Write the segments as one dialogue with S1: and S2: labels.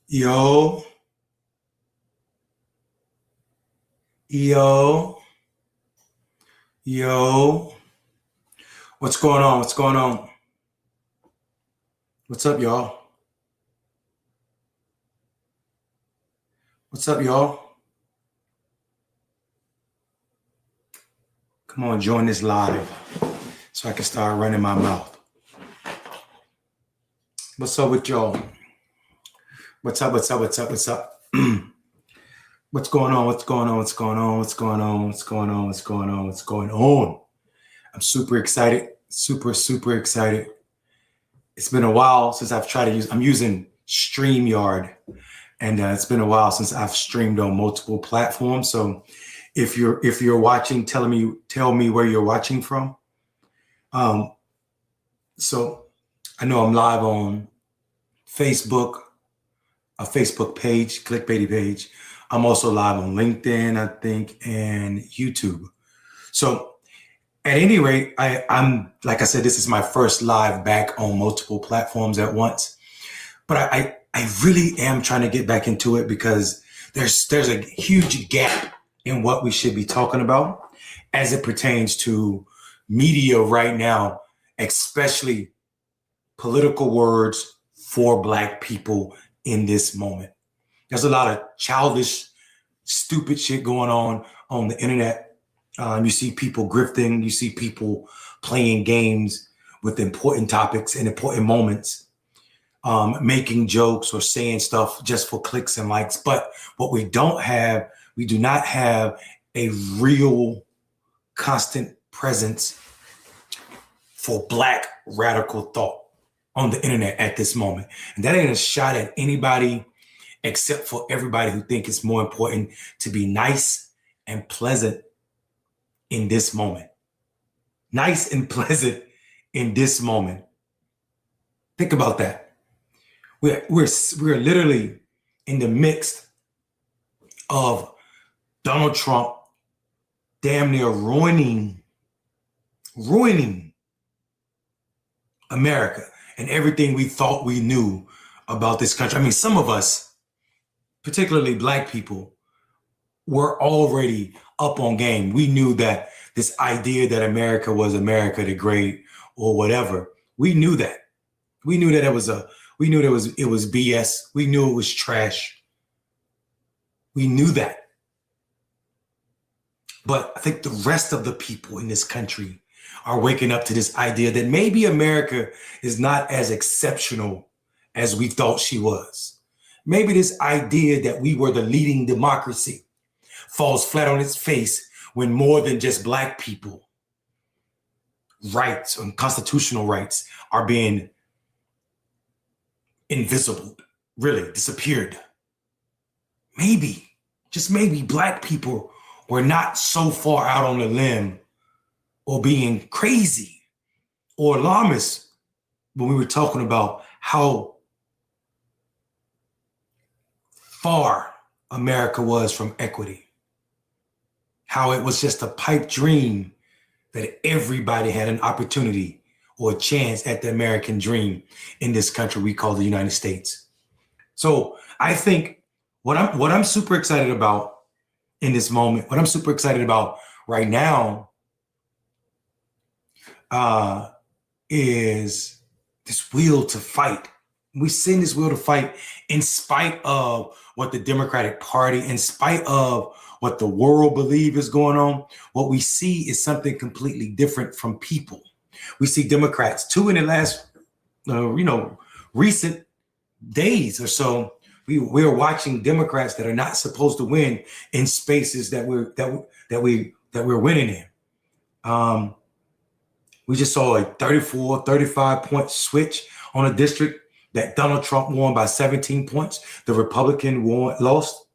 S1: Yo, yo, yo. What's going on? What's going on? What's up, y'all? What's up, y'all? Come on, join this live so I can start running my mouth. What's up with y'all? What's up? What's up? What's up? What's up? What's going on? What's going on? What's going on? What's going on? What's going on? What's going on? What's going on? I'm super excited. Super excited. It's been a while since I've tried to I'm using StreamYard, and it's been a while since I've streamed on multiple platforms. So if you're watching, tell me where you're watching from. Um, so I know I'm live on Facebook, a Facebook page, clickbaity page. I'm also live on LinkedIn, I think, and YouTube. So at any rate, I'm like I said, this is my first live back on multiple platforms at once. But I really am trying to get back into it because there's a huge gap in what we should be talking about as it pertains to media right now, especially political words for Black people in this moment. There's a lot of childish, stupid shit going on the internet. You see people grifting, you see people playing games with important topics and important moments, making jokes or saying stuff just for clicks and likes. But what we do not have a real constant presence for Black radical thought on the internet at this moment. And that ain't a shot at anybody except for everybody who think it's more important to be nice and pleasant in this moment. Nice and pleasant in this moment. Think about that. We're literally in the midst of Donald Trump damn near ruining America and everything we thought we knew about this country. I mean, some of us, particularly Black people, were already up on game. We knew that this idea that America was America the Great or whatever, we knew that. We knew that it was BS. We knew it was trash. We knew that. But I think the rest of the people in this country are waking up to this idea that maybe America is not as exceptional as we thought she was. Maybe this idea that we were the leading democracy falls flat on its face when more than just Black people rights and constitutional rights are being invisible, really disappeared. Maybe, just maybe, Black people were not so far out on the limb or being crazy or alarmist when we were talking about how far America was from equity, how it was just a pipe dream that everybody had an opportunity or a chance at the American dream in this country we call the United States. So I think what I'm super excited about in this moment, what I'm super excited about right now, is this will to fight. We've seen this will to fight in spite of what the Democratic Party, in spite of what the world believes is going on. What we see is something completely different from people. We see Democrats, too, in the last, recent days or so. We're watching Democrats that are not supposed to win in spaces that we're winning in. We just saw a 34, 35 point switch on a district that Donald Trump won by 17 points. The Republican lost,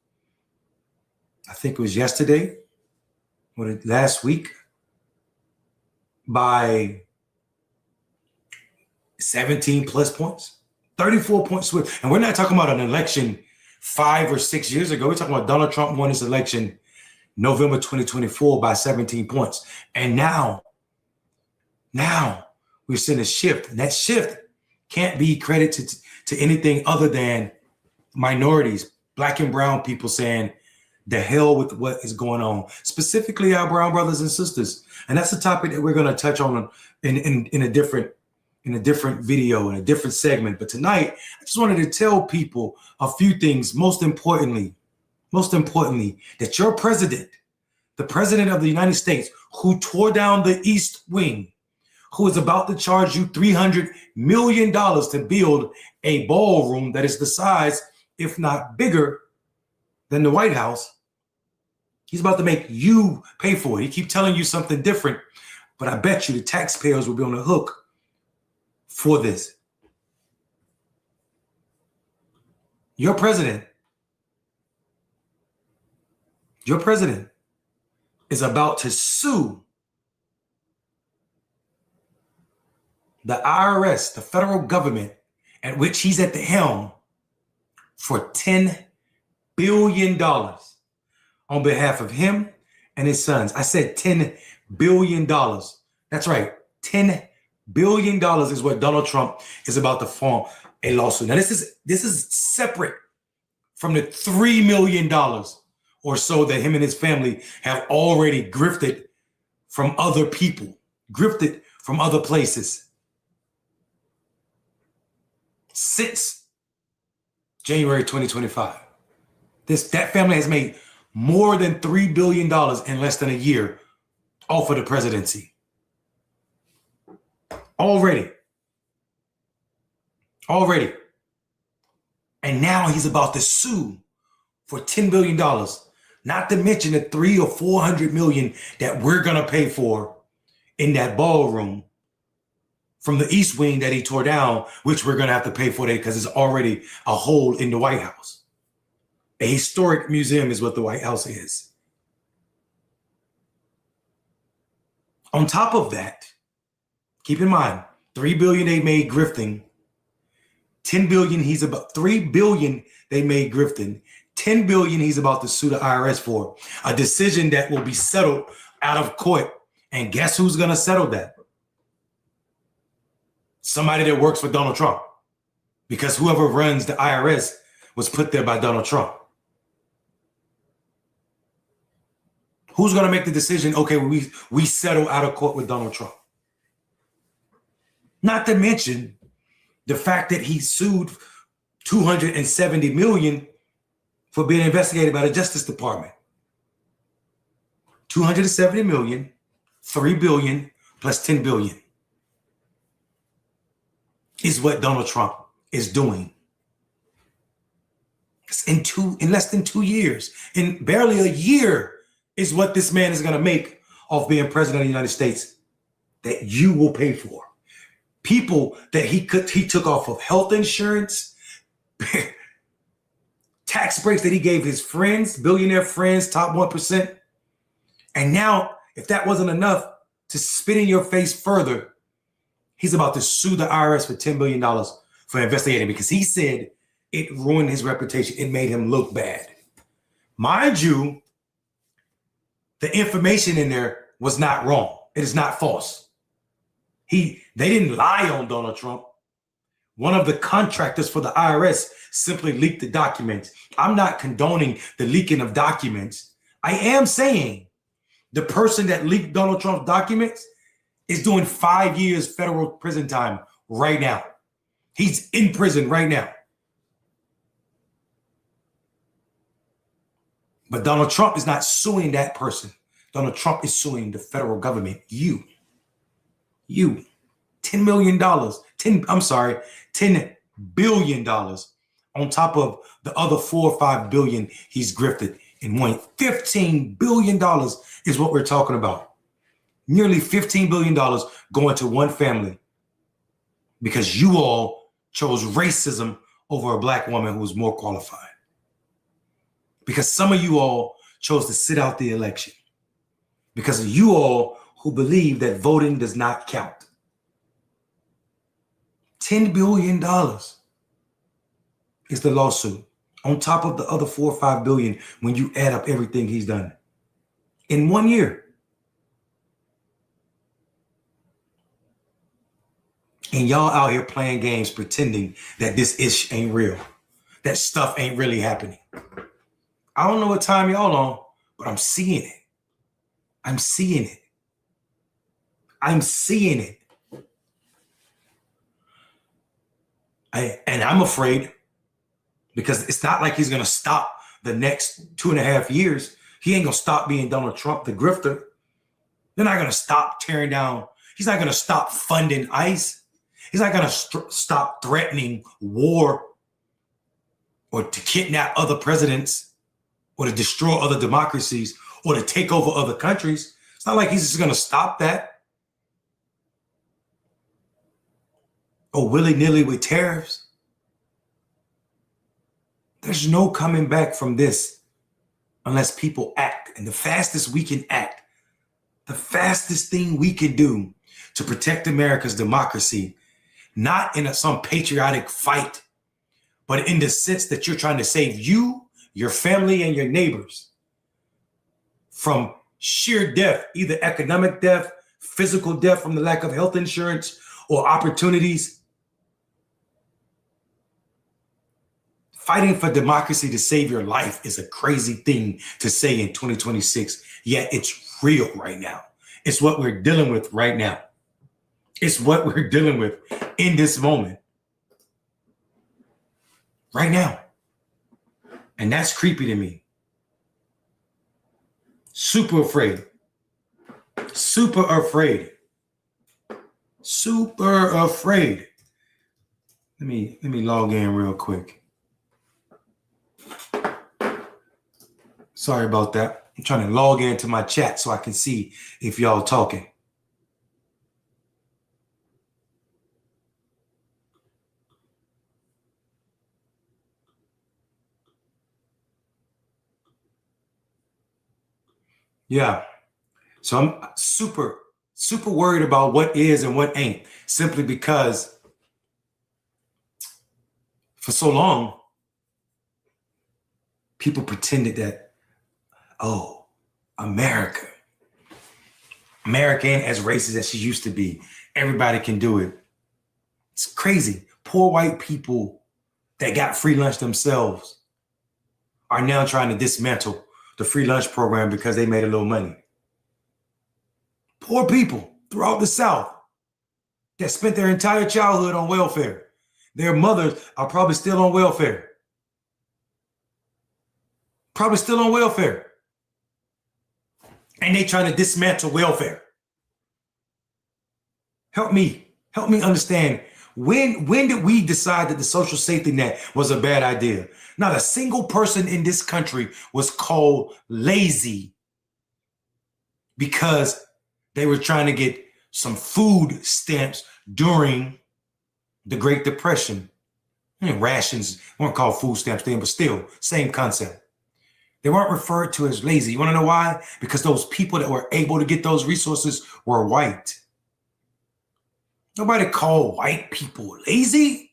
S1: I think it was yesterday or last week, by 17 plus points, 34 point switch. And we're not talking about an election 5 or 6 years ago. We're talking about Donald Trump won his election November 2024 by 17 points. And now we're seeing a shift. And that shift can't be credited to anything other than minorities, black and brown people saying, the hell with what is going on, specifically our brown brothers and sisters. And that's a topic that we're going to touch on in a different video, in a different segment. But tonight, I just wanted to tell people a few things. Most importantly, that your president, the president of the United States, who tore down the East Wing, who is about to charge you $300 million to build a ballroom that is the size, if not bigger, than the White House. He's about to make you pay for it. He keeps telling you something different, but I bet you the taxpayers will be on the hook for this. Your president is about to sue the IRS, the federal government, at which he's at the helm, for $10 billion on behalf of him and his sons. I said $10 billion. That's right. $10 billion is what Donald Trump is about to form a lawsuit. Now, this is separate from the $3 million or so that him and his family have already grifted from other people, grifted from other places since January 2025. That family has made more than $3 billion in less than a year off of the presidency. Already. And now he's about to sue for $10 billion, not to mention the $300 or $400 million that we're going to pay for in that ballroom from the East Wing that he tore down, which we're going to have to pay for that because it's already a hole in the White House. A historic museum is what the White House is. On top of that, keep in mind, $3 billion they made grifting. $10 billion $3 billion they made grifting. $10 billion he's about to sue the IRS for. A decision that will be settled out of court. And guess who's going to settle that? Somebody that works for Donald Trump. Because whoever runs the IRS was put there by Donald Trump. Who's going to make the decision? Okay, we settle out of court with Donald Trump. Not to mention the fact that he sued $270 million for being investigated by the Justice Department. $270 million, $3 billion plus $10 billion is what Donald Trump is doing. In less than 2 years, in barely a year, is what this man is going to make off being president of the United States that you will pay for. People that he took off of health insurance, tax breaks that he gave his friends, billionaire friends, top 1%. And now, if that wasn't enough to spit in your face further, he's about to sue the IRS for $10 billion for investigating because he said it ruined his reputation. It made him look bad. Mind you, the information in there was not wrong. It is not false. They didn't lie on Donald Trump. One of the contractors for the IRS simply leaked the documents. I'm not condoning the leaking of documents. I am saying the person that leaked Donald Trump's documents is doing 5 years federal prison time right now. He's in prison right now. But Donald Trump is not suing that person. Donald Trump is suing the federal government. You. $10 million. $10 billion on top of the other 4 or 5 billion he's grifted in one. $15 billion is what we're talking about. Nearly $15 billion going to one family because you all chose racism over a black woman who was more qualified. Because some of you all chose to sit out the election. Because of you all who believe that voting does not count. $10 billion is the lawsuit on top of the other 4 or 5 billion when you add up everything he's done in 1 year. And y'all out here playing games pretending that this ish ain't real. that stuff ain't really happening. I don't know what time y'all on, but I'm seeing it. I'm seeing it. I'm seeing it. And I'm afraid because it's not like he's going to stop the next 2.5 years. He ain't going to stop being Donald Trump, the grifter. They're not going to stop tearing down. He's not going to stop funding ICE. He's not going to stop threatening war or to kidnap other presidents or to destroy other democracies or to take over other countries. It's not like he's just going to stop that. Or willy-nilly with tariffs. There's no coming back from this unless people act. And the fastest we can act, the fastest thing we can do to protect America's democracy, not in some patriotic fight, but in the sense that you're trying to save you, your family, and your neighbors from sheer death, either economic death, physical death from the lack of health insurance or opportunities. Fighting for democracy to save your life is a crazy thing to say in 2026, yet it's real right now. It's what we're dealing with right now. It's what we're dealing with in this moment. Right now. And that's creepy to me. Super afraid. Super afraid. Super afraid. Let me log in real quick. Sorry about that. I'm trying to log into my chat so I can see if y'all talking. Yeah. So I'm super worried about what is and what ain't, simply because for so long, people pretended that, oh, America ain't as racist as she used to be. Everybody can do it. It's crazy. Poor white people that got free lunch themselves are now trying to dismantle the free lunch program because they made a little money. Poor people throughout the South that spent their entire childhood on welfare. Their mothers are probably still on welfare. Probably still on welfare. And they trying to dismantle welfare. Help me understand. When did we decide that the social safety net was a bad idea? Not a single person in this country was called lazy because they were trying to get some food stamps during the Great Depression. Rations weren't called food stamps then, but still, same concept. They weren't referred to as lazy. You want to know why? Because those people that were able to get those resources were white. Nobody called white people lazy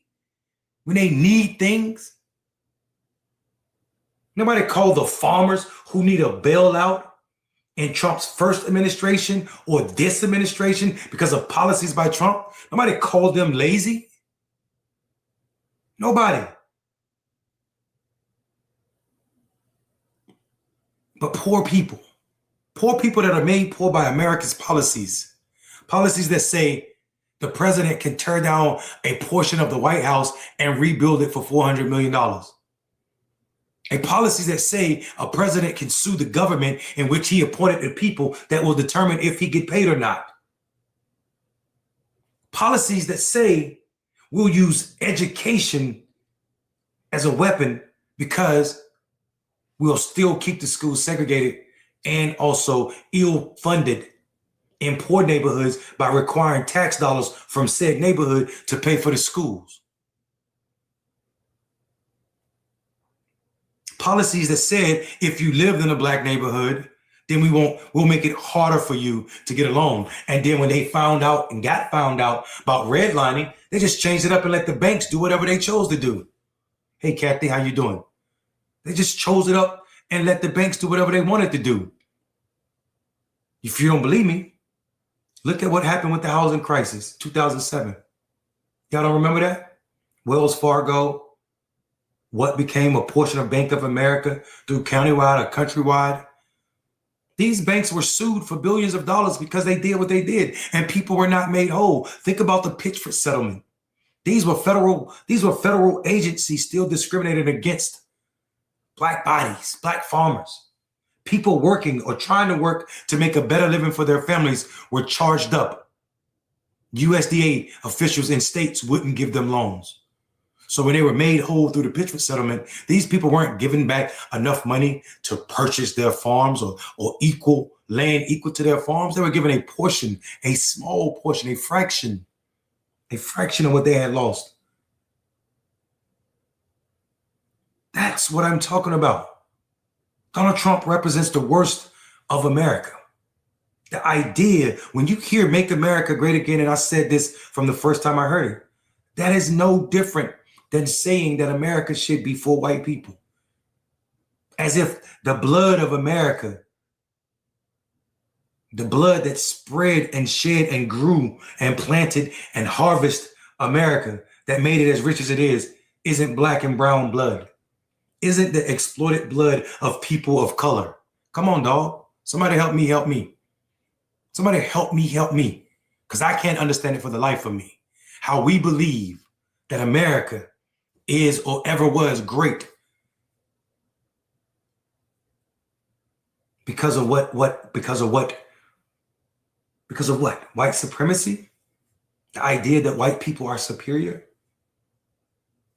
S1: when they need things. Nobody called the farmers who need a bailout in Trump's first administration or this administration because of policies by Trump. Nobody called them lazy. Nobody. But poor people that are made poor by America's policies that say the president can tear down a portion of the White House and rebuild it for $400 million. A policies that say a president can sue the government in which he appointed the people that will determine if he get paid or not. Policies that say we'll use education as a weapon because we'll still keep the schools segregated and also ill-funded in poor neighborhoods by requiring tax dollars from said neighborhood to pay for the schools. Policies that said if you lived in a black neighborhood, then we'll make it harder for you to get a loan. And then when they found out about redlining, they just changed it up and let the banks do whatever they chose to do. Hey, Kathy, how you doing? They just chose it up and let the banks do whatever they wanted to do. If you don't believe me, look at what happened with the housing crisis, 2007. Y'all don't remember that? Wells Fargo, what became a portion of Bank of America through countywide or countrywide. These banks were sued for billions of dollars because they did what they did, and people were not made whole. Think about the Pitchford settlement. These were federal agencies still discriminated against Black bodies, Black farmers. People working or trying to work to make a better living for their families were charged up. USDA officials in states wouldn't give them loans. So when they were made whole through the Pitchford settlement, these people weren't given back enough money to purchase their farms or equal land equal to their farms. They were given a portion, a small portion, a fraction of what they had lost. That's what I'm talking about. Donald Trump represents the worst of America. The idea, when you hear Make America Great Again, and I said this from the first time I heard it, that is no different than saying that America should be for white people. As if the blood of America, the blood that spread and shed and grew and planted and harvested America, that made it as rich as it is, isn't Black and brown blood. Isn't the exploited blood of people of color. Come on, dog. Somebody help me. Somebody help me. Because I can't understand it for the life of me. How we believe that America is or ever was great because of what? Because of what? White supremacy? The idea that white people are superior?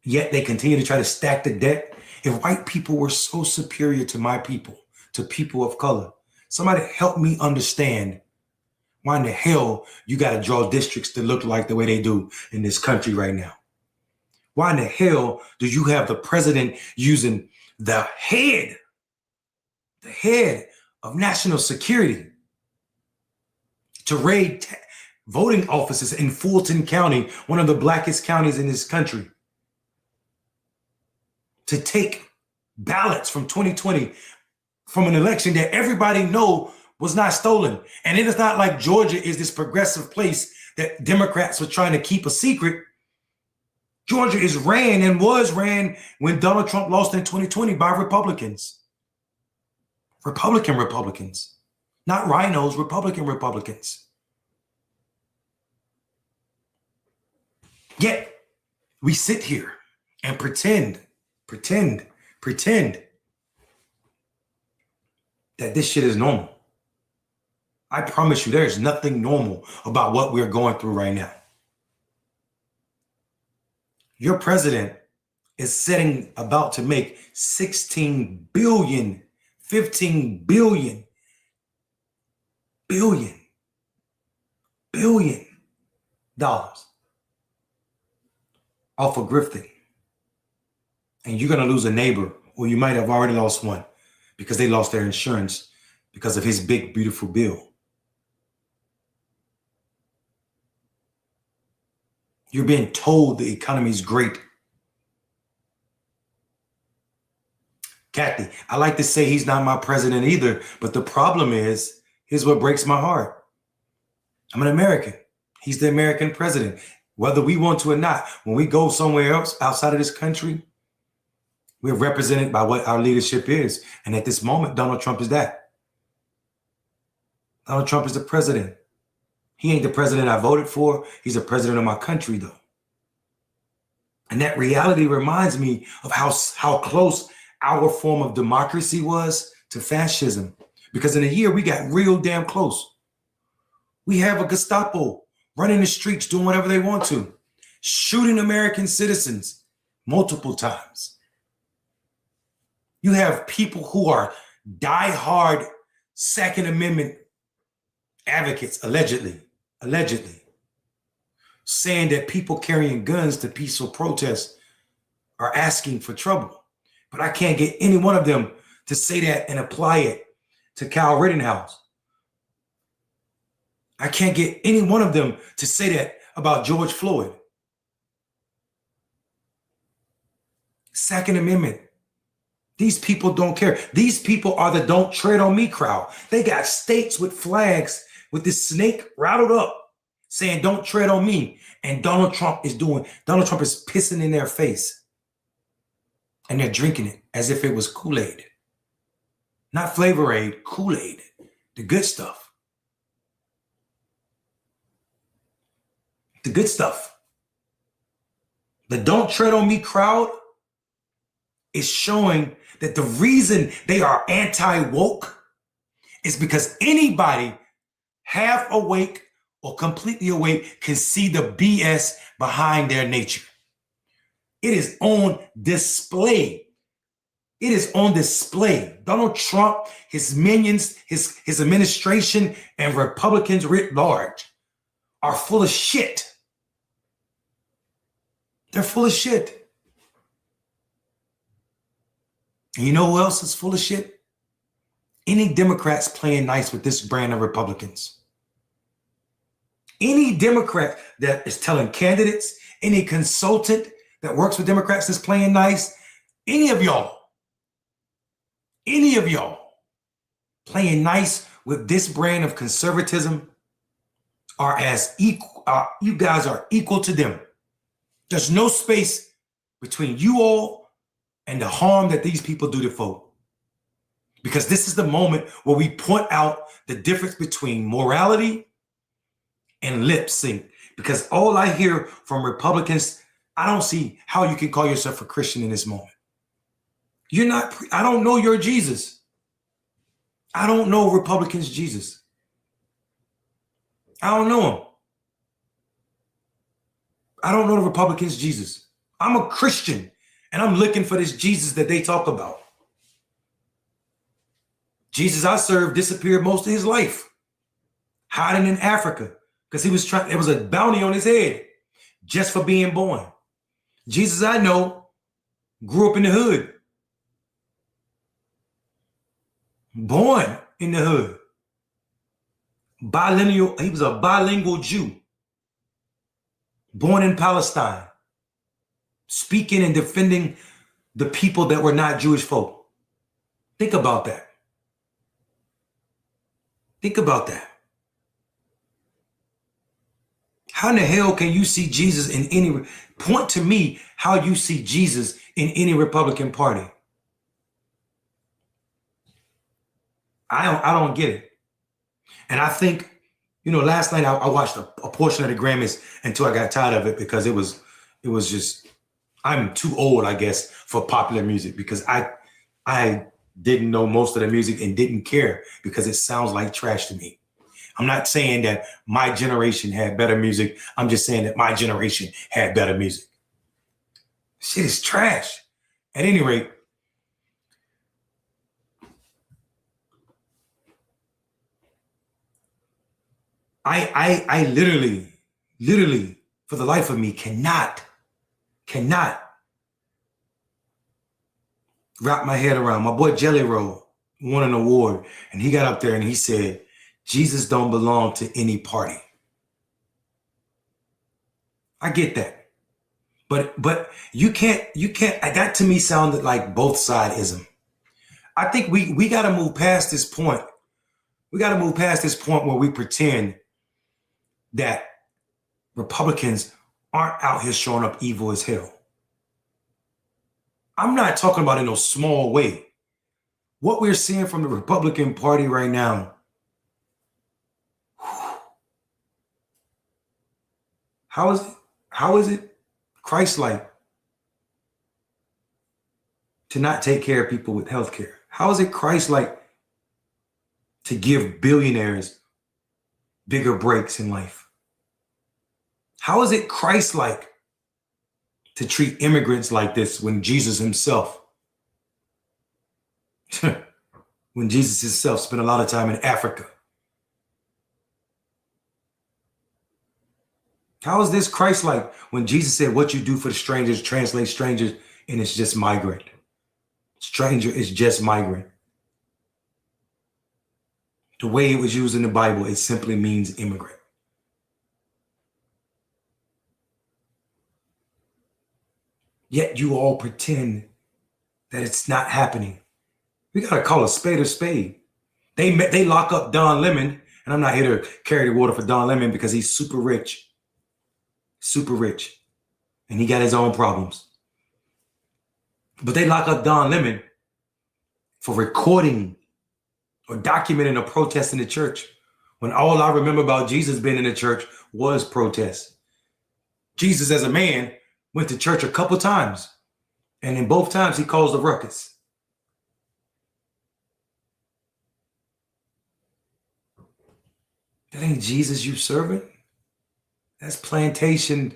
S1: Yet they continue to try to stack the deck. If white people were so superior to my people, to people of color, somebody help me understand why in the hell you got to draw districts that look like the way they do in this country right now. Why in the hell do you have the president using the head of national security to raid voting offices in Fulton County, one of the blackest counties in this country, to take ballots from 2020 from an election that everybody know was not stolen? And it is not like Georgia is this progressive place that Democrats were trying to keep a secret. Georgia is ran and was ran when Donald Trump lost in 2020 by Republicans. Republicans. Not rhinos, Republicans. Yet we sit here and pretend that this shit is normal. I promise you, there's nothing normal about what we're going through right now. Your president is about to make $16 billion, $15 billion off of grifting. And you're going to lose a neighbor, or you might have already lost one because they lost their insurance because of his big, beautiful bill. You're being told the economy is great. Kathy, I like to say he's not my president either, but the problem is, here's what breaks my heart. I'm an American. He's the American president. Whether we want to or not, when we go somewhere else outside of this country, we're represented by what our leadership is. And at this moment, Donald Trump is that. Donald Trump is the president. He ain't the president I voted for. He's the president of my country, though. And that reality reminds me of how close our form of democracy was to fascism. Because in a year, we got real damn close. We have a Gestapo running the streets, doing whatever they want to, shooting American citizens multiple times. You have people who are diehard Second Amendment advocates, allegedly, saying that people carrying guns to peaceful protests are asking for trouble. But I can't get any one of them to say that and apply it to Kyle Rittenhouse. I can't get any one of them to say that about George Floyd. Second Amendment. These people don't care. These people are the don't tread on me crowd. They got states with flags with this snake rattled up saying don't tread on me. And Donald Trump is pissing in their face. And they're drinking it as if it was Kool-Aid. Not Flavor Aid, Kool-Aid, the good stuff. The good stuff. The Don't Tread on Me crowd is showing that the reason they are anti-woke is because anybody half awake or completely awake can see the BS behind their nature. It is on display. It is on display. Donald Trump, his minions, his administration, and Republicans writ large are full of shit. They're full of shit. And you know who else is full of shit? Any Democrats playing nice with this brand of Republicans. Any Democrat that is telling candidates, any consultant that works with Democrats that's playing nice, any of y'all playing nice with this brand of conservatism are as equal, you guys are equal to them. There's no space between you all and the harm that these people do to folk. Because this is the moment where we point out the difference between morality and lip sync. Because all I hear from Republicans, I don't see how you can call yourself a Christian in this moment. You're not, I don't know your Jesus. I don't know Republicans' Jesus. I don't know him. I don't know the Republicans' Jesus. I'm a Christian and I'm looking for this Jesus that they talk about. Jesus I served disappeared most of his life, hiding in Africa because he was trying, there was a bounty on his head just for being born. Jesus I know grew up in the hood, born in the hood, bilingual. He was a bilingual Jew, born in Palestine, speaking and defending the people that were not Jewish folk. Think about that. Think about that. How in the hell can you see Jesus in any, point to me how you see Jesus in any Republican Party? I don't get it. And I think, you know, last night I watched a portion of the Grammys until I got tired of it because it was just, I'm too old, I guess, for popular music because I didn't know most of the music and didn't care because it sounds like trash to me. I'm not saying that my generation had better music. I'm just saying that my generation had better music. Shit is trash. At any rate, I literally, for the life of me, cannot wrap my head around. My boy Jelly Roll won an award, and he got up there and he said, Jesus don't belong to any party. I get that. But you can't, that to me sounded like both sideism. I think we got to move past this point. We got to move past this point where we pretend that Republicans aren't out here showing up evil as hell. I'm not talking about in no small way. What we're seeing from the Republican Party right now, how is it Christ-like to not take care of people with health care? How is it Christ-like to give billionaires bigger breaks in life? How is it Christ-like to treat immigrants like this when Jesus himself, spent a lot of time in Africa? How is this Christ-like when Jesus said, what you do for the strangers, translate strangers, and it's just migrant? Stranger is just migrant. The way it was used in the Bible, it simply means immigrant. Yet you all pretend that it's not happening. We got to call a spade a spade. They lock up Don Lemon, and I'm not here to carry the water for Don Lemon because he's super rich, and he got his own problems. But they lock up Don Lemon for recording or documenting a protest in the church when all I remember about Jesus being in the church was protest. Jesus as a man went to church a couple times, and in both times he caused a ruckus. That ain't Jesus you serving. That's plantation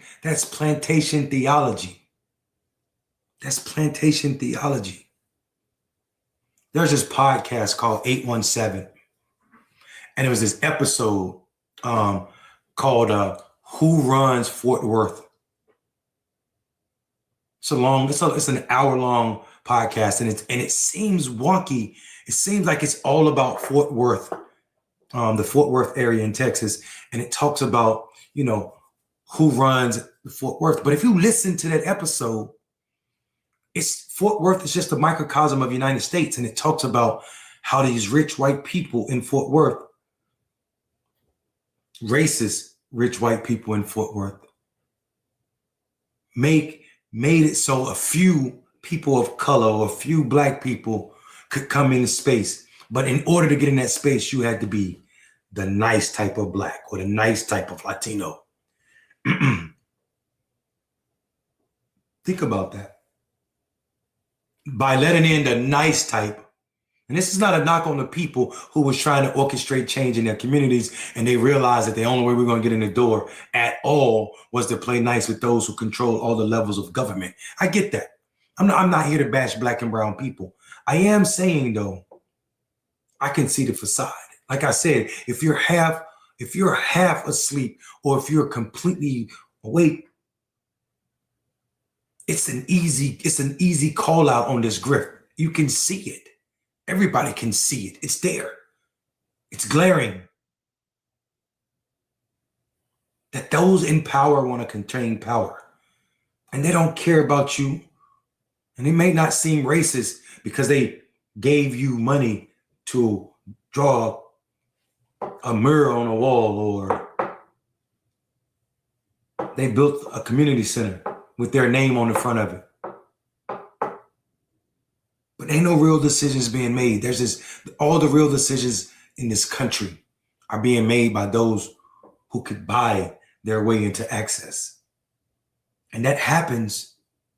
S1: theology. That's plantation theology. There's this podcast called 817, and it was this episode called Who Runs Fort Worth? It's an hour-long podcast, and it seems wonky. It seems like it's all about Fort Worth, the Fort Worth area in Texas, and it talks about, who runs Fort Worth. But if you listen to that episode, Fort Worth is just a microcosm of the United States, and it talks about how these rich white people in Fort Worth, racist rich white people in Fort Worth, made it so a few people of color or a few black people could come into space. But in order to get in that space, you had to be the nice type of black or the nice type of Latino. Think about that. By letting in the nice type, and this is not a knock on the people who was trying to orchestrate change in their communities, and they realized that the only way we're going to get in the door at all was to play nice with those who control all the levels of government. I get that. I'm not here to bash black and brown people. I am saying, though, I can see the facade. Like I said, if you're half asleep or if you're completely awake, it's an easy call out on this grift. You can see it. Everybody can see it. It's there. It's glaring. That those in power want to contain power. And they don't care about you. And it may not seem racist because they gave you money to draw a mural on a wall, or they built a community center with their name on the front of it. But ain't no real decisions being made. All the real decisions in this country are being made by those who could buy their way into access. And that happens,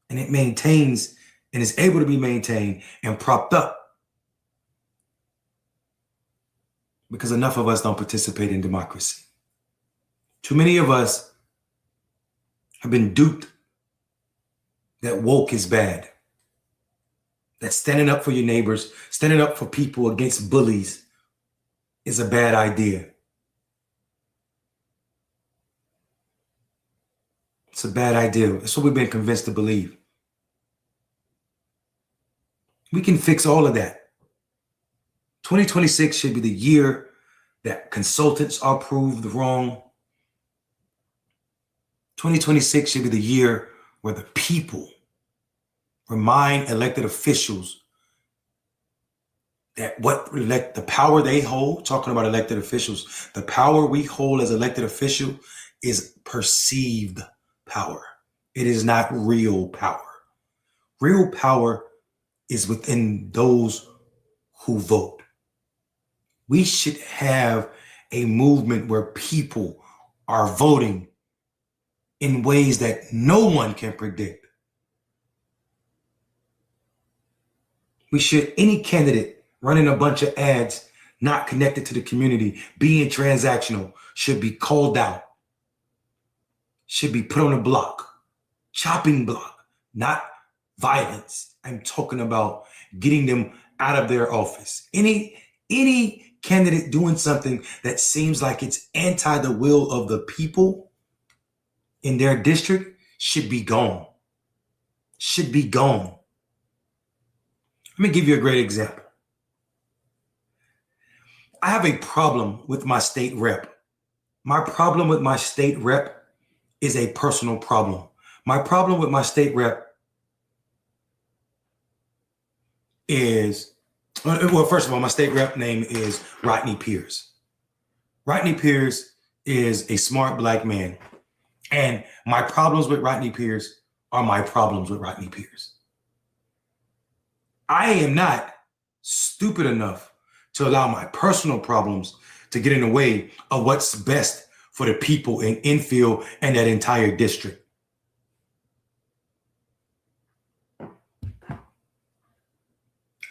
S1: and it maintains and is able to be maintained and propped up because enough of us don't participate in democracy. Too many of us have been duped that woke is bad. That standing up for your neighbors, standing up for people against bullies is a bad idea. It's a bad idea. That's what we've been convinced to believe. We can fix all of that. 2026 should be the year that consultants are proved wrong. 2026 should be the year where the people remind elected officials that the power they hold, talking about elected officials, the power we hold as elected official is perceived power. It is not real power. Real power is within those who vote. We should have a movement where people are voting in ways that no one can predict. Any candidate running a bunch of ads not connected to the community, being transactional, should be called out, should be put on a block, chopping block, not violence. I'm talking about getting them out of their office. Any candidate doing something that seems like it's anti the will of the people in their district should be gone. Should be gone. Let me give you a great example. I have a problem with my state rep. My problem with my state rep is a personal problem. My problem with my state rep is, well, first of all, my state rep name is Rodney Pierce. Rodney Pierce is a smart black man. And my problems with Rodney Pierce are my problems with Rodney Pierce. I am not stupid enough to allow my personal problems to get in the way of what's best for the people in Enfield and that entire district.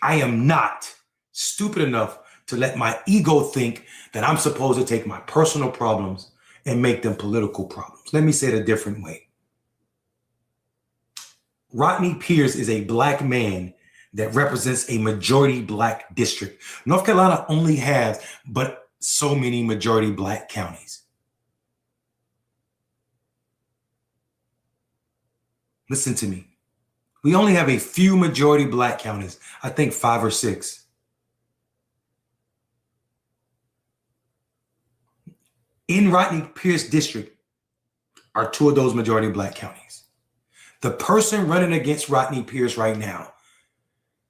S1: I am not stupid enough to let my ego think that I'm supposed to take my personal problems and make them political problems. Let me say it a different way. Rodney Pierce is a black man that represents a majority black district. North Carolina only has but so many majority black counties. Listen to me. We only have a few majority black counties, I think 5 or 6. In Rodney Pierce district are 2 of those majority black counties. The person running against Rodney Pierce right now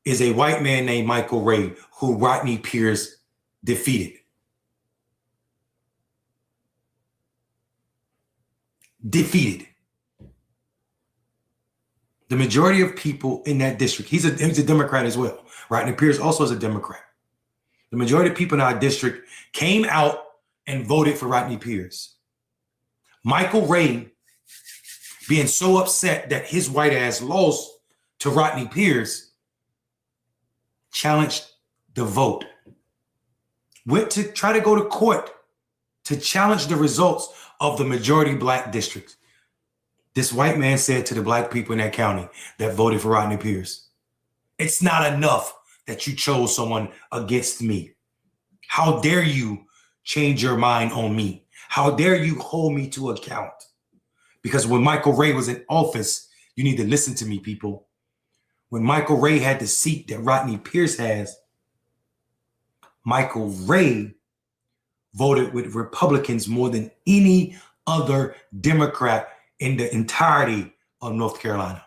S1: is a white man named Michael Ray, who Rodney Pierce defeated. The majority of people in that district, he's a Democrat as well. Rodney Pierce also is a Democrat. The majority of people in our district came out and voted for Rodney Pierce. Michael Ray, being so upset that his white ass lost to Rodney Pierce, challenged the vote. Went to try to go to court to challenge the results of the majority black districts. This white man said to the black people in that county that voted for Rodney Pierce, "It's not enough that you chose someone against me. How dare you change your mind on me? How dare you hold me to account?" Because when Michael Ray was in office, you need to listen to me, people. When Michael Ray had the seat that Rodney Pierce has, Michael Ray voted with Republicans more than any other Democrat in the entirety of North Carolina.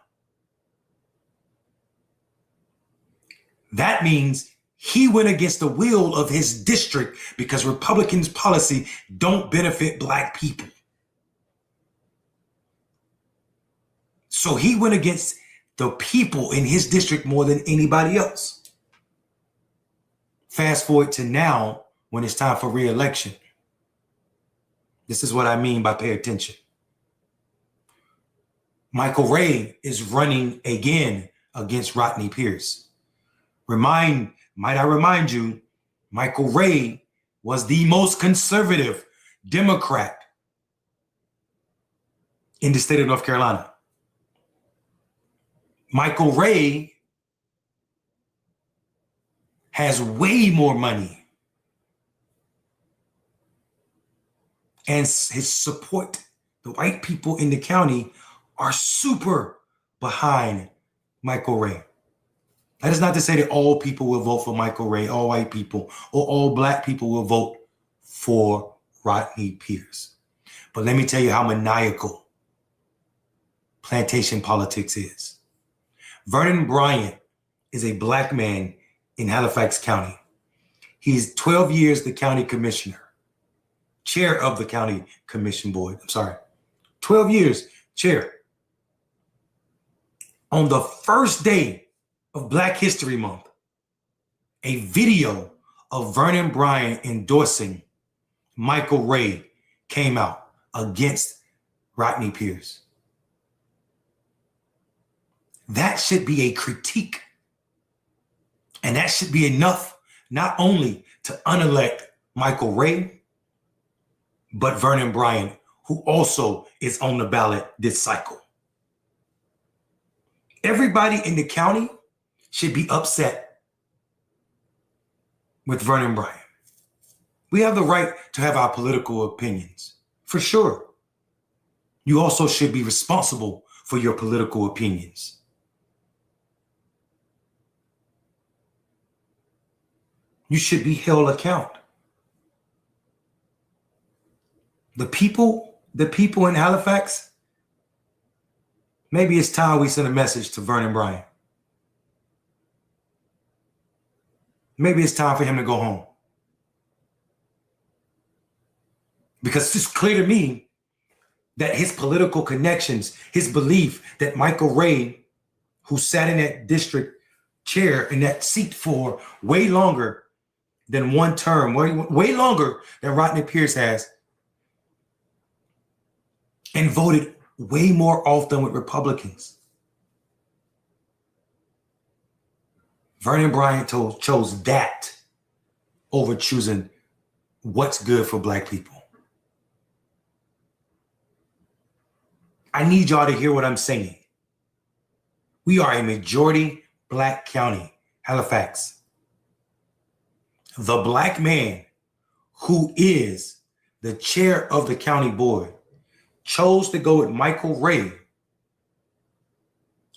S1: That means he went against the will of his district because Republicans' policy don't benefit black people. So he went against the people in his district more than anybody else. Fast forward to now when it's time for re-election. This is what I mean by pay attention. Michael Ray is running again against Rodney Pierce. Might I remind you, Michael Ray was the most conservative Democrat in the state of North Carolina. Michael Ray has way more money, and his support, the white people in the county are super behind Michael Ray. That is not to say that all people will vote for Michael Ray, all white people, or all black people will vote for Rodney Pierce. But let me tell you how maniacal plantation politics is. Vernon Bryant is a black man in Halifax County. He's 12 years the county commissioner, chair of the county commission board. 12 years chair. On the first day of Black History Month, a video of Vernon Bryant endorsing Michael Ray came out against Rodney Pierce. That should be a critique. And that should be enough not only to unelect Michael Ray, but Vernon Bryant, who also is on the ballot this cycle. Everybody in the county should be upset with Vernon Bryant. We have the right to have our political opinions, for sure. You also should be responsible for your political opinions. You should be held account. The people in Halifax, maybe it's time we send a message to Vernon Bryant. Maybe it's time for him to go home. Because it's clear to me that his political connections, his belief that Michael Ray, who sat in that district chair in that seat for way longer than one term, way longer than Rodney Pierce has, and voted way more often with Republicans. Vernon Bryant chose that over choosing what's good for Black people. I need y'all to hear what I'm saying. We are a majority Black county, Halifax. The Black man who is the chair of the county board chose to go with Michael Ray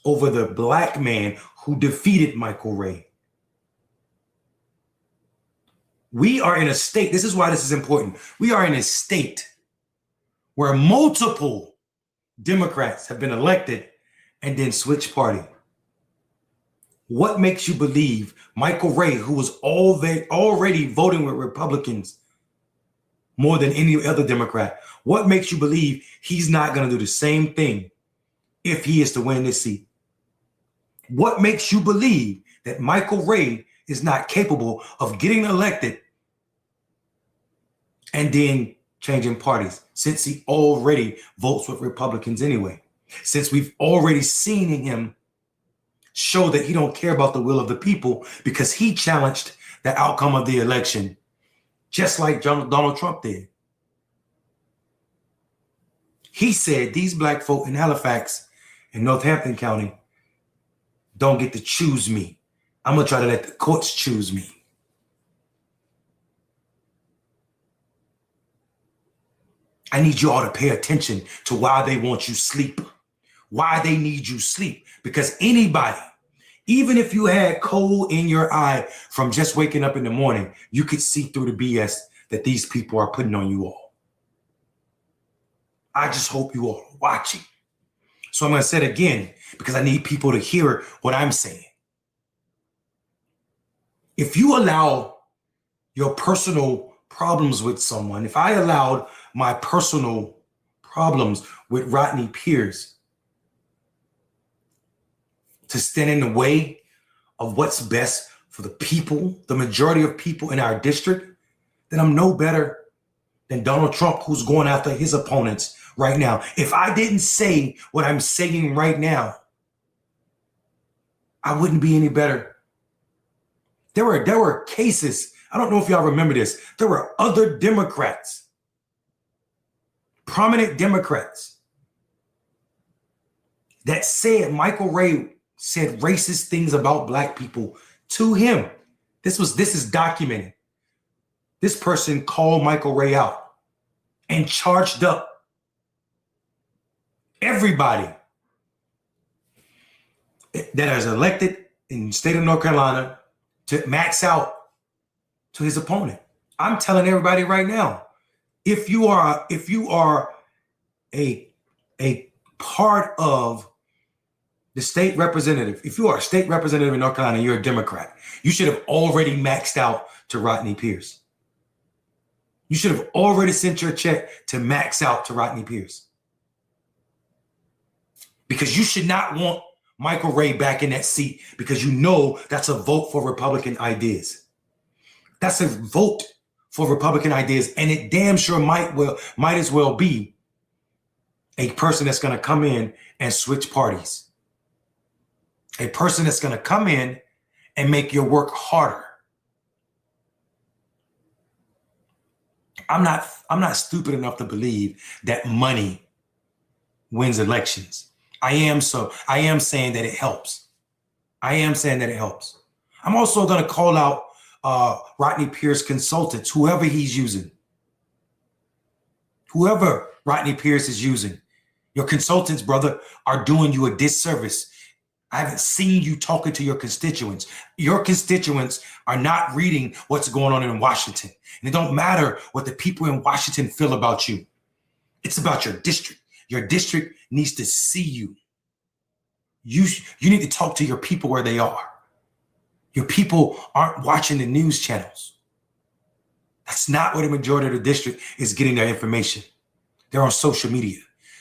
S1: over the Black man who defeated Michael Ray. We are in a state, this is why this is important. We are in a state where multiple Democrats have been elected and then switched party. What makes you believe Michael Ray, who was already voting with Republicans more than any other Democrat, what makes you believe he's not going to do the same thing if he is to win this seat? What makes you believe that Michael Ray is not capable of getting elected and then changing parties, since he already votes with Republicans anyway? Since we've already seen him show that he don't care about the will of the people because he challenged the outcome of the election, just like Donald Trump did. He said these Black folk in Halifax and Northampton County don't get to choose me. I'm going to try to let the courts choose me. I need you all to pay attention to why they want you sleep, why they need you sleep. Because anybody, even if you had coal in your eye from just waking up in the morning, you could see through the BS that these people are putting on you all. I just hope you all are watching. So I'm going to say it again because I need people to hear what I'm saying. If you allow your personal problems with someone, if I allowed my personal problems with Rodney Pierce to stand in the way of what's best for the people, the majority of people in our district, then I'm no better than Donald Trump, who's going after his opponents right now. If I didn't say what I'm saying right now, I wouldn't be any better. There were cases, I don't know if y'all remember this, there were other Democrats, prominent Democrats, that said Michael Ray said racist things about Black people to him. This is documented. This person called Michael Ray out and charged up everybody that is elected in the state of North Carolina to max out to his opponent. I'm telling everybody right now, if you are a part of the state representative, if you are a state representative in North Carolina, you're a Democrat, you should have already maxed out to Rodney Pierce. You should have already sent your check to max out to Rodney Pierce. Because you should not want Michael Ray back in that seat, because you know that's a vote for Republican ideas. That's a vote for Republican ideas, and it damn sure might as well be a person that's going to come in and switch parties. A person that's going to come in and make your work harder. I'm not stupid enough to believe that money wins elections. I am saying that it helps. I am saying that it helps. I'm also going to call out Rodney Pierce consultants, whoever he's using. Whoever Rodney Pierce is using. Your consultants, brother, are doing you a disservice. I haven't seen you talking to your constituents. Your constituents are not reading what's going on in Washington. And it don't matter what the people in Washington feel about you. It's about your district. Your district needs to see you. You need to talk to your people where they are. Your people aren't watching the news channels. That's not where the majority of the district is getting their information. They're on social media.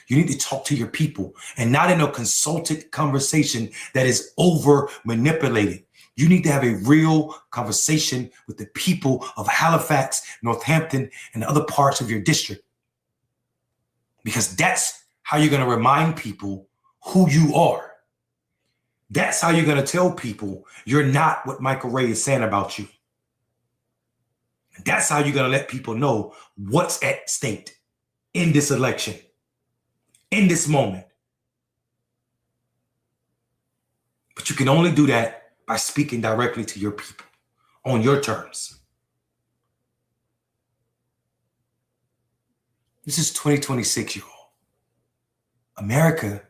S1: You need to talk to your people, and not in a consulted conversation that is over manipulated. You need to have a real conversation with the people of Halifax, Northampton, and other parts of your district. Because that's how you're going to remind people who you are. That's how you're going to tell people you're not what Michael Ray is saying about you. That's how you're going to let people know what's at stake in this election, in this moment. But you can only do that by speaking directly to your people on your terms. This is 2026, y'all. America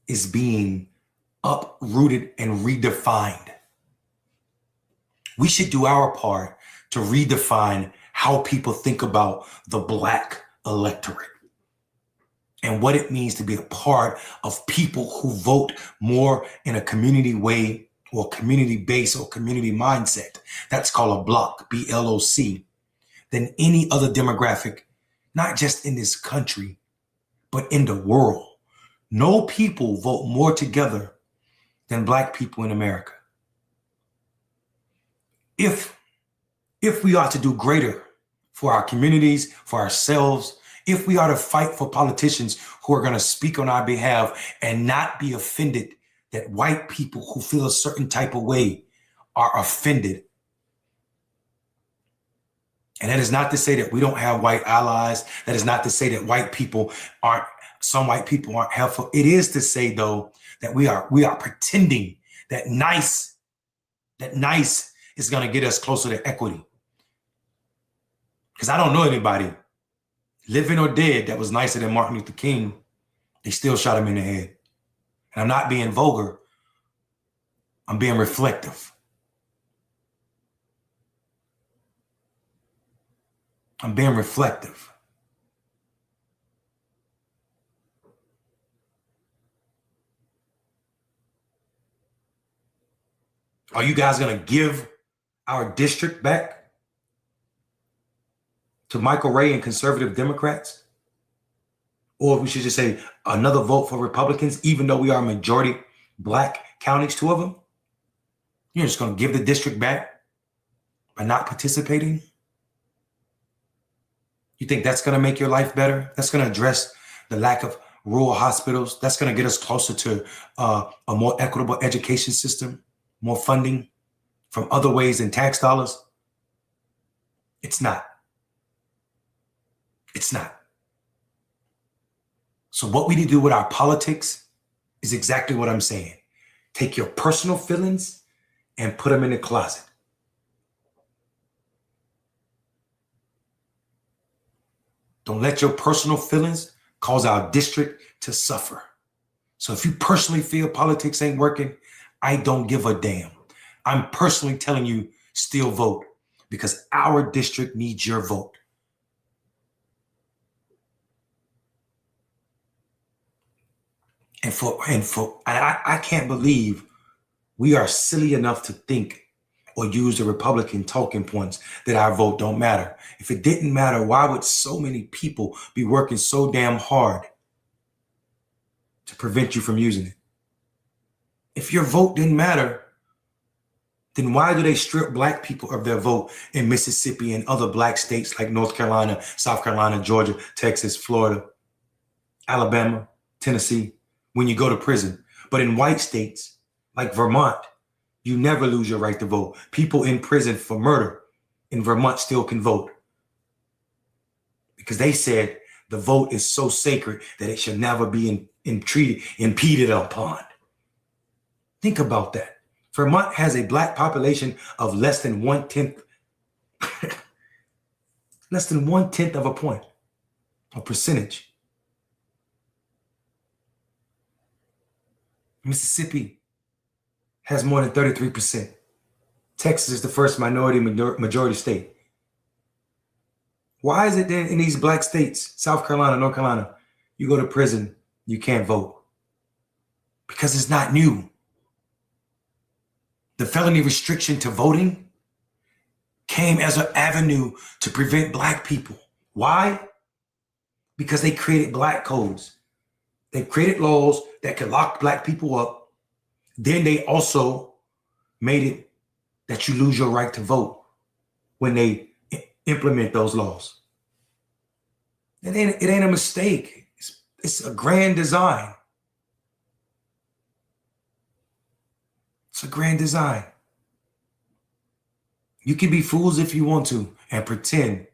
S1: is being uprooted and redefined. We should do our part to redefine how people think about the Black electorate and what it means to be a part of people who vote more in a community way or community base or community mindset. That's called a block, B-L-O-C, than any other demographic, not just in this country, but in the world. No people vote more together than Black people in America. If we are to do greater for our communities, for ourselves, if we are to fight for politicians who are going to speak on our behalf and not be offended that white people who feel a certain type of way are offended. And that is not to say that we don't have white allies. That is not to say that some white people aren't helpful. It is to say, though, that we are pretending that nice is going to get us closer to equity. Because I don't know anybody, living or dead, that was nicer than Martin Luther King. They still shot him in the head. And I'm not being vulgar. I'm being reflective. I'm being reflective. Are you guys going to give our district back to Michael Ray and conservative Democrats? Or we should just say another vote for Republicans, even though we are majority Black counties, 2 of them? You're just going to give the district back by not participating? You think that's going to make your life better? That's going to address the lack of rural hospitals? That's going to get us closer to a more equitable education system, more funding from other ways than tax dollars? It's not. It's not. So what we need to do with our politics is exactly what I'm saying. Take your personal feelings and put them in the closet. Don't let your personal feelings cause our district to suffer. So if you personally feel politics ain't working, I don't give a damn. I'm personally telling you, still vote, because our district needs your vote. And I can't believe we are silly enough to think or use the Republican talking points that our vote don't matter. If it didn't matter, why would so many people be working so damn hard to prevent you from using it? If your vote didn't matter, then why do they strip Black people of their vote in Mississippi and other Black states like North Carolina, South Carolina, Georgia, Texas, Florida, Alabama, Tennessee, when you go to prison? But in white states like Vermont, you never lose your right to vote. People in prison for murder in Vermont still can vote because they said the vote is so sacred that it should never be impeded upon. Think about that. Vermont has a Black population of less than 1/10, less than 1/10 of a point, a percentage. Mississippi has more than 33%. Texas is the first majority state. Why is it then in these Black states, South Carolina, North Carolina, you go to prison, you can't vote? Because it's not new. The felony restriction to voting came as an avenue to prevent Black people. Why? Because they created Black codes. They created laws that could lock Black people up. Then they also made it that you lose your right to vote when they implement those laws. It ain't a mistake. It's a grand design. It's a grand design. You can be fools if you want to and pretend.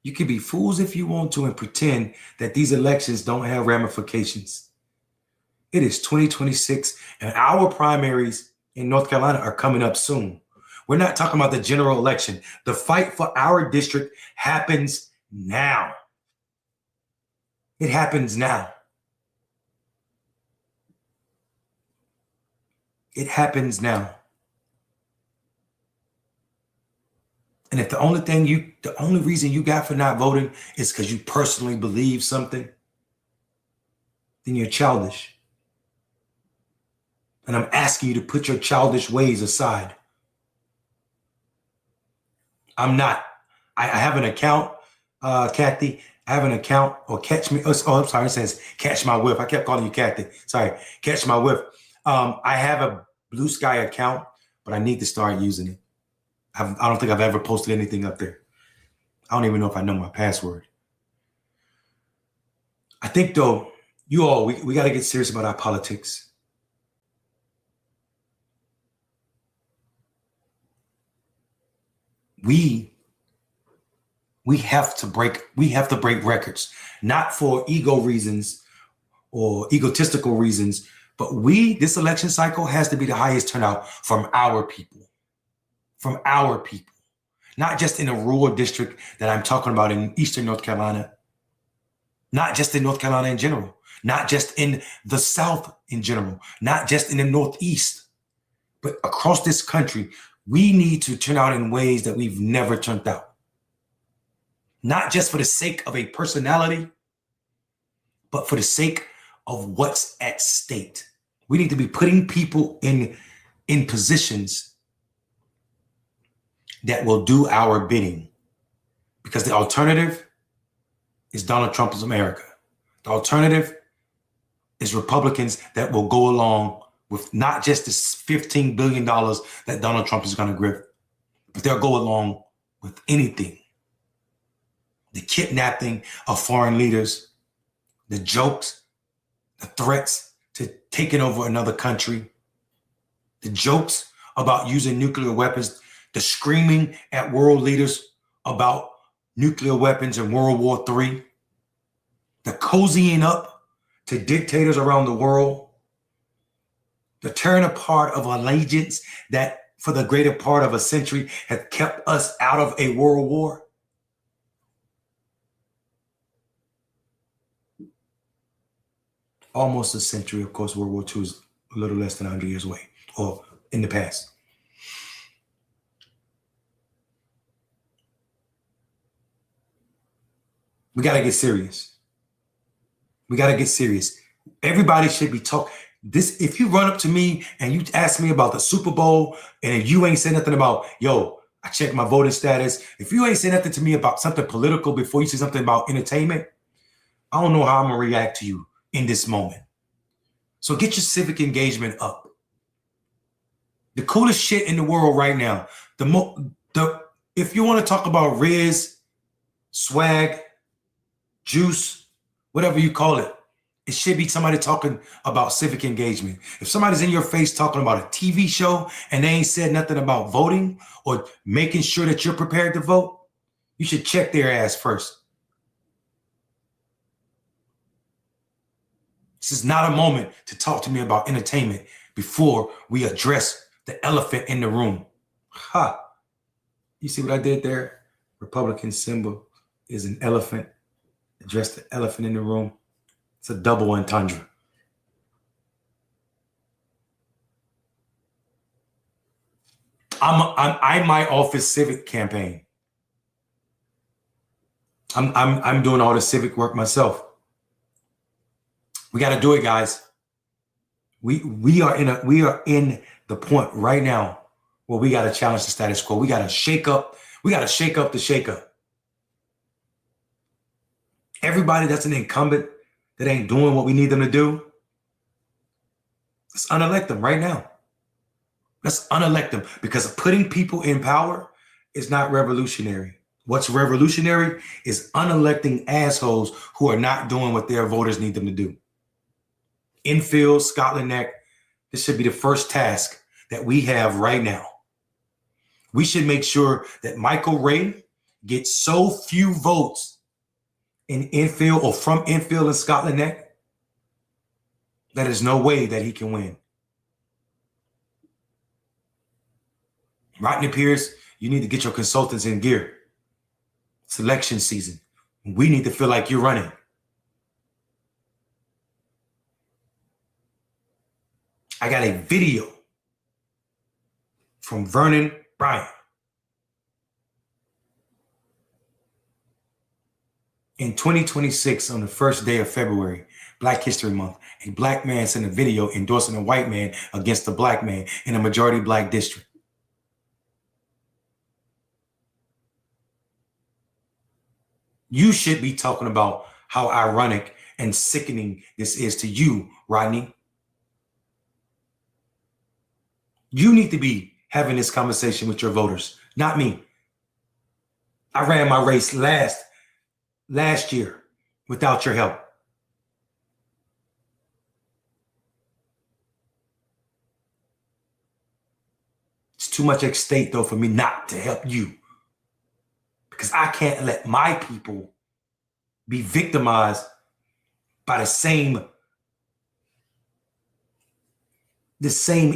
S1: You can be fools if you want to and pretend that these elections don't have ramifications. It is 2026 and our primaries in North Carolina are coming up soon. We're not talking about the general election. The fight for our district happens now. It happens now. It happens now. And if the only reason you got for not voting is because you personally believe something, then you're childish. And I'm asking you to put your childish ways aside. I'm not. I have an account, Kathy. I have an account, or catch me. Oh, I'm sorry. It says catch my whiff. I kept calling you Kathy. Sorry, catch my whiff. I have a Blue Sky account, but I need to start using it. I don't think I've ever posted anything up there. I don't even know if I know my password. I think, though, we got to get serious about our politics. We have to break records, not for ego reasons or egotistical reasons, but this election cycle has to be the highest turnout from our people. From our people, not just in a rural district that I'm talking about in Eastern North Carolina, not just in North Carolina in general, not just in the South in general, not just in the Northeast, but across this country. We need to turn out in ways that we've never turned out. Not just for the sake of a personality, but for the sake of what's at stake. We need to be putting people in positions that will do our bidding, because the alternative is Donald Trump's America. The alternative is Republicans that will go along with not just this $15 billion that Donald Trump is going to grift, but they'll go along with anything. The kidnapping of foreign leaders, the jokes, the threats to taking over another country, the jokes about using nuclear weapons, the screaming at world leaders about nuclear weapons in World War III, the cozying up to dictators around the world, the tearing apart of allegiance that for the greater part of a century had kept us out of a world war. Almost a century. Of course, World War II is a little less than 100 years away, or in the past. We got to get serious. We got to get serious. Everybody should be talking. If you run up to me and you ask me about the Super Bowl, and if you ain't saying nothing about, yo, I checked my voting status. If you ain't saying nothing to me about something political before you say something about entertainment, I don't know how I'm going to react to you in this moment. So get your civic engagement up. The coolest shit in the world right now, if you want to talk about Riz, swag, juice, whatever you call it, it should be somebody talking about civic engagement. If somebody's in your face talking about a TV show and they ain't said nothing about voting or making sure that you're prepared to vote, you should check their ass first. This is not a moment to talk to me about entertainment before we address the elephant in the room. Ha! You see what I did there? Republican symbol is an elephant. Address the elephant in the room. It's a double entendre. I'm my office civic campaign. I'm doing all the civic work myself. We got to do it, guys. We are in the point right now where we got to challenge the status quo. We got to shake up. We got to shake up the shake up. Everybody that's an incumbent that ain't doing what we need them to do, let's unelect them right now. Let's unelect them, because putting people in power is not revolutionary. What's revolutionary is unelecting assholes who are not doing what their voters need them to do. Infield, Scotland Neck, this should be the first task that we have right now. We should make sure that Michael Ray gets so few votes in infield or from infield in Scotland Neck that there's no way that he can win. Rodney Pierce, you need to get your consultants in gear. It's election season. We need to feel like you're running. I got a video from Vernon Bryant. In 2026, on the first day of February, Black History Month, a black man sent a video endorsing a white man against a black man in a majority black district. You should be talking about how ironic and sickening this is to you, Rodney. You need to be having this conversation with your voters, not me. I ran my race last year without your help. It's too much at stake, though, for me not to help you, because I can't let my people be victimized by the same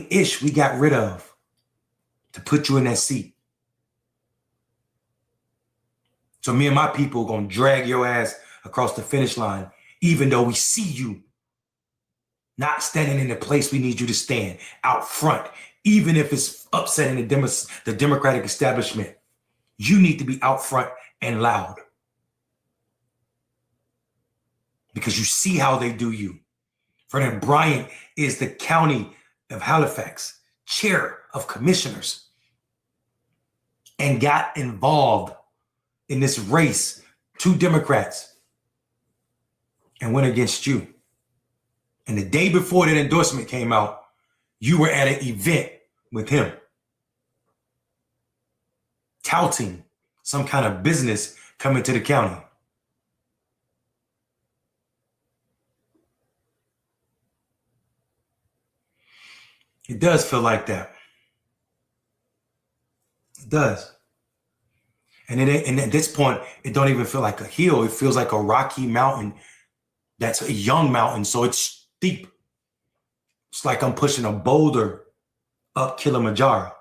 S1: ish we got rid of to put you in that seat. So me and my people are going to drag your ass across the finish line, even though we see you not standing in the place we need you to stand, out front, even if it's upsetting the Democratic establishment. You need to be out front and loud, because you see how they do you. Vernon Bryant is the county of Halifax chair of commissioners and got involved in this race, 2 Democrats, and went against you. And the day before that endorsement came out, you were at an event with him, touting some kind of business coming to the county. It does feel like that. It does. And at this point, it don't even feel like a hill. It feels like a rocky mountain that's a young mountain, so it's steep. It's like I'm pushing a boulder up Kilimanjaro.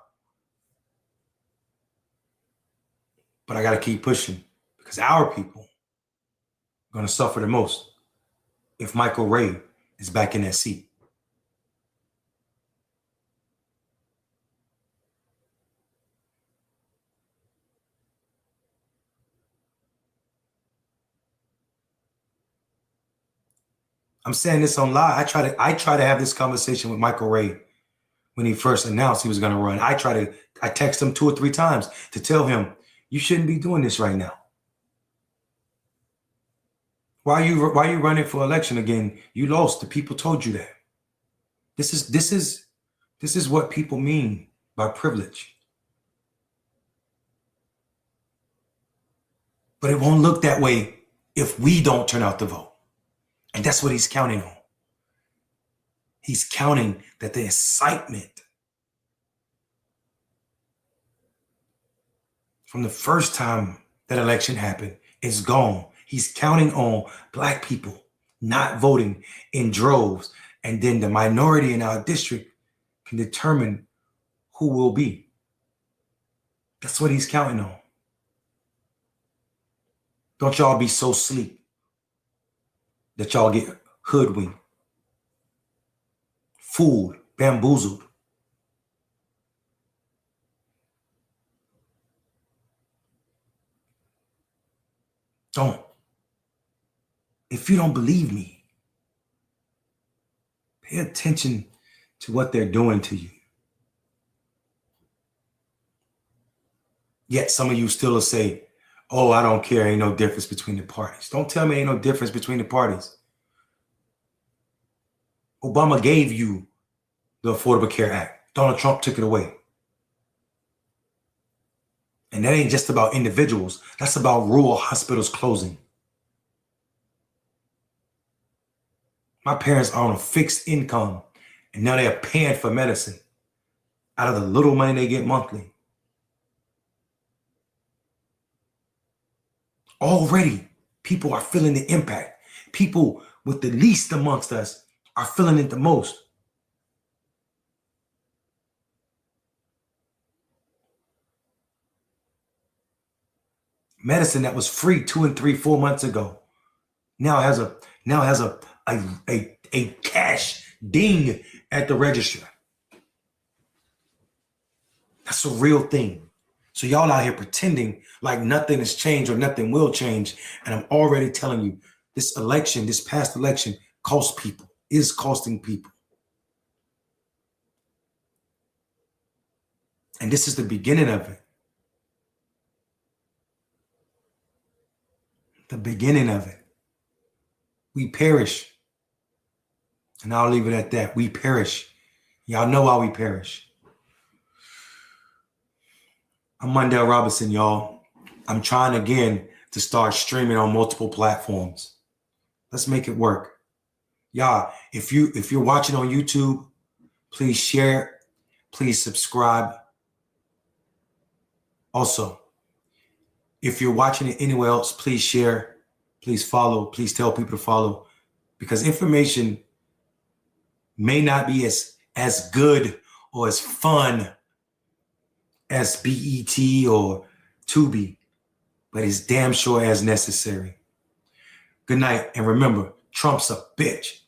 S1: But I got to keep pushing, because our people are going to suffer the most if Michael Ray is back in that seat. I'm saying this on live. I try to have this conversation with Michael Ray when he first announced he was going to run. I text him 2 or 3 times to tell him, you shouldn't be doing this right now. Why are you running for election again? You lost. The people told you that. This is what people mean by privilege. But it won't look that way if we don't turn out to vote. And that's what he's counting on. He's counting that the excitement from the first time that election happened is gone. He's counting on black people not voting in droves. And then the minority in our district can determine who will be. That's what he's counting on. Don't y'all be so sleep that y'all get hoodwinked, fooled, bamboozled. Don't. If you don't believe me, pay attention to what they're doing to you. Yet some of you still will say, oh, I don't care. Ain't no difference between the parties. Don't tell me ain't no difference between the parties. Obama gave you the Affordable Care Act. Donald Trump took it away. And that ain't just about individuals. That's about rural hospitals closing. My parents are on a fixed income, and now they're paying for medicine out of the little money they get monthly. Already, people are feeling the impact. People with the least amongst us are feeling it the most. Medicine that was free 2 and 3, 4 months ago now has a cash ding at the register. That's a real thing. So y'all out here pretending like nothing has changed or nothing will change. And I'm already telling you, this election, this past election, cost people, is costing people. And this is the beginning of it. The beginning of it. We perish. And I'll leave it at that. We perish. Y'all know why we perish. I'm Mondell Robinson, y'all. I'm trying again to start streaming on multiple platforms. Let's make it work. Y'all, if you're watching on YouTube, please share. Please subscribe. Also, if you're watching it anywhere else, please share. Please follow. Please tell people to follow. Because information may not be as good or as fun as BET or Tubi, but it's damn sure as necessary. Good night, and remember, Trump's a bitch.